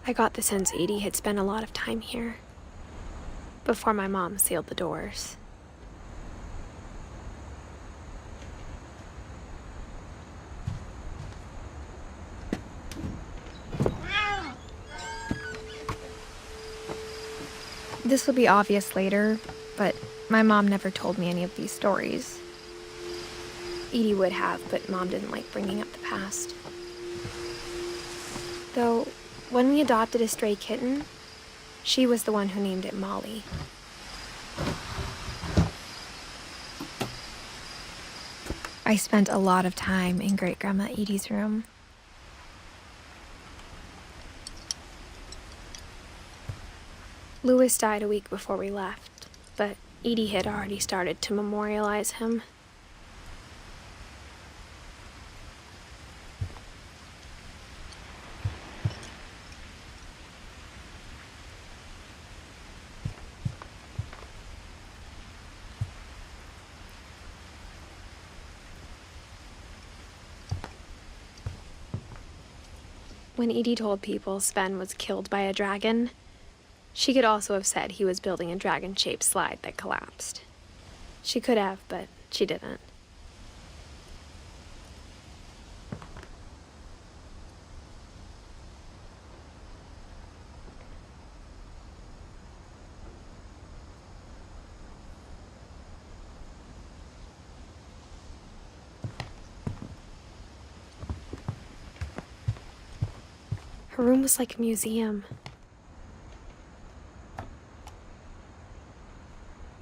I got the sense Edie had spent a lot of time here, before my mom sealed the doors. This will be obvious later, but my mom never told me any of these stories. Edie would have, but Mom didn't like bringing up the past. Though, when we adopted a stray kitten, she was the one who named it Molly. I spent a lot of time in Great-Grandma Edie's room. Louis died a week before we left, but Edie had already started to memorialize him. When Edie told people Sven was killed by a dragon, she could also have said he was building a dragon-shaped slide that collapsed. She could have, but she didn't. Her room was like a museum.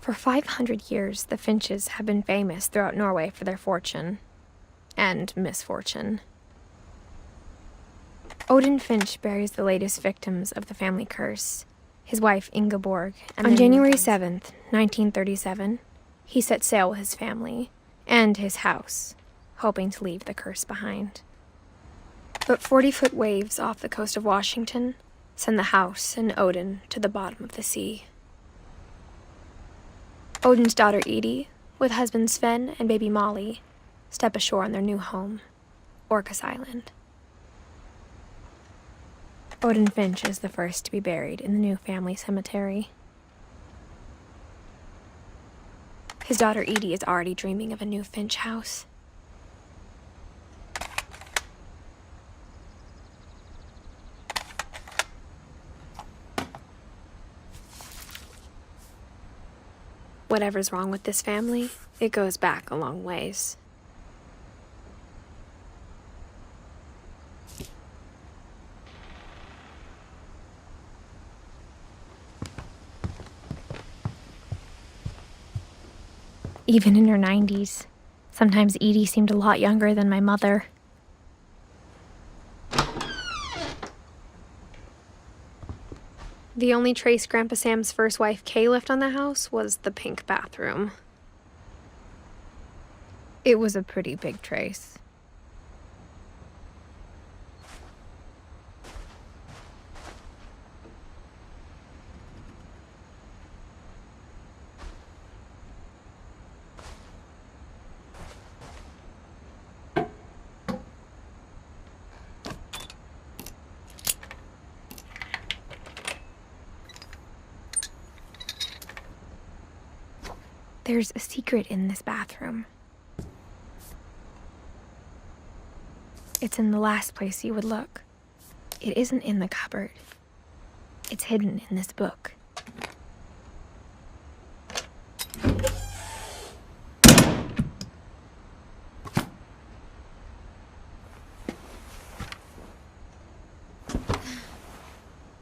For 500 years, the Finches have been famous throughout Norway for their fortune and misfortune. Odin Finch buries the latest victims of the family curse, his wife Ingeborg, and on January 7th, 1937, he set sail with his family and his house, hoping to leave the curse behind. But 40-foot waves off the coast of Washington send the house and Odin to the bottom of the sea. Odin's daughter Edie, with husband Sven and baby Molly, step ashore on their new home, Orcas Island. Odin Finch is the first to be buried in the new family cemetery. His daughter Edie is already dreaming of a new Finch house. Whatever's wrong with this family, it goes back a long ways. Even in her 90s, sometimes Edie seemed a lot younger than my mother. The only trace Grandpa Sam's first wife, Kay, left on the house was the pink bathroom. It was a pretty big trace. There's a secret in this bathroom. It's in the last place you would look. It isn't in the cupboard. It's hidden in this book.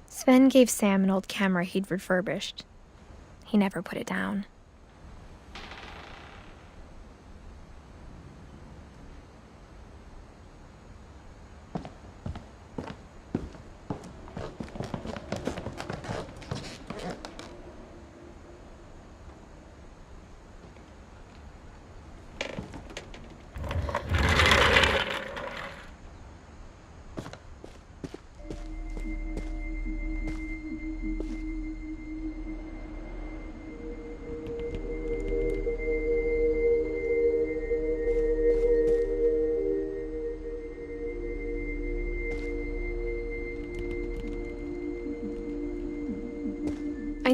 Sven gave Sam an old camera he'd refurbished. He never put it down.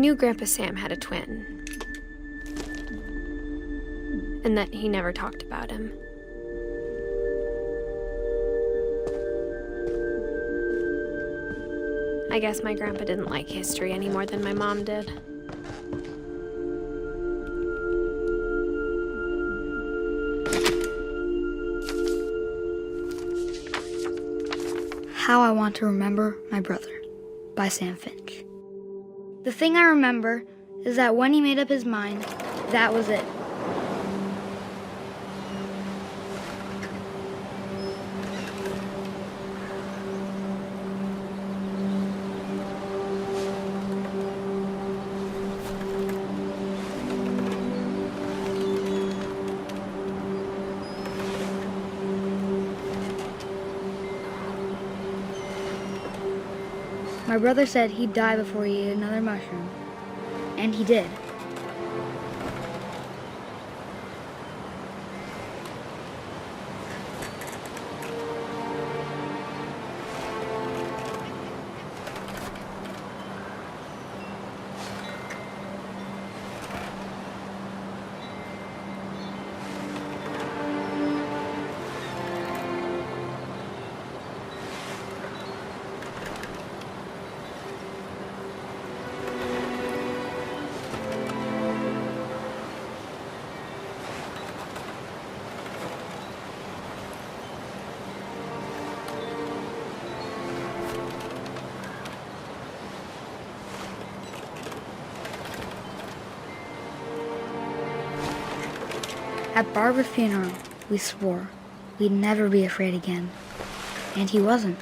knew Grandpa Sam had a twin, and that he never talked about him. I guess my grandpa didn't like history any more than my mom did. How I Want to Remember My Brother by Sam Finch. The thing I remember is that when he made up his mind, that was it. My brother said he'd die before he ate another mushroom, and he did. At Barbara's funeral, we swore we'd never be afraid again, and he wasn't.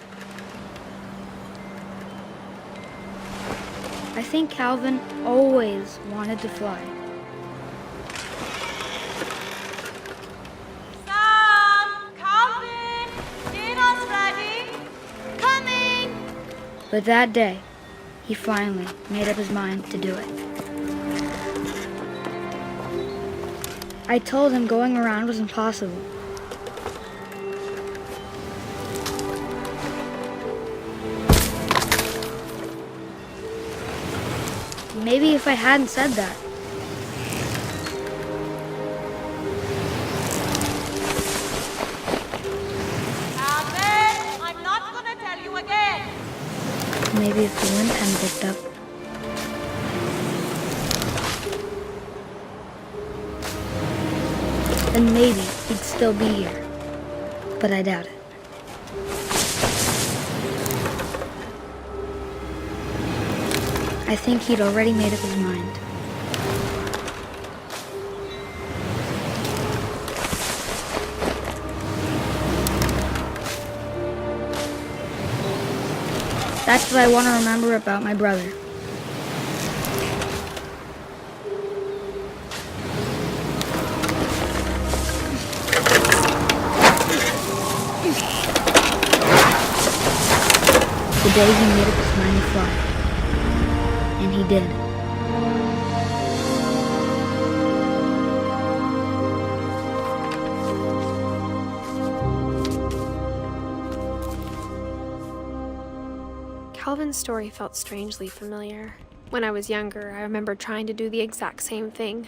I think Calvin always wanted to fly. Sam! Calvin! Dinner's ready! Coming! But that day, he finally made up his mind to do it. I told him going around was impossible. Maybe if I hadn't said that. Calvin! I'm not gonna tell you again! Maybe if the wind hadn't picked up. Then maybe he'd still be here. But I doubt it. I think he'd already made up his mind. That's what I want to remember about my brother. The day he made up his mind to fly. And he did. Calvin's story felt strangely familiar. When I was younger, I remember trying to do the exact same thing.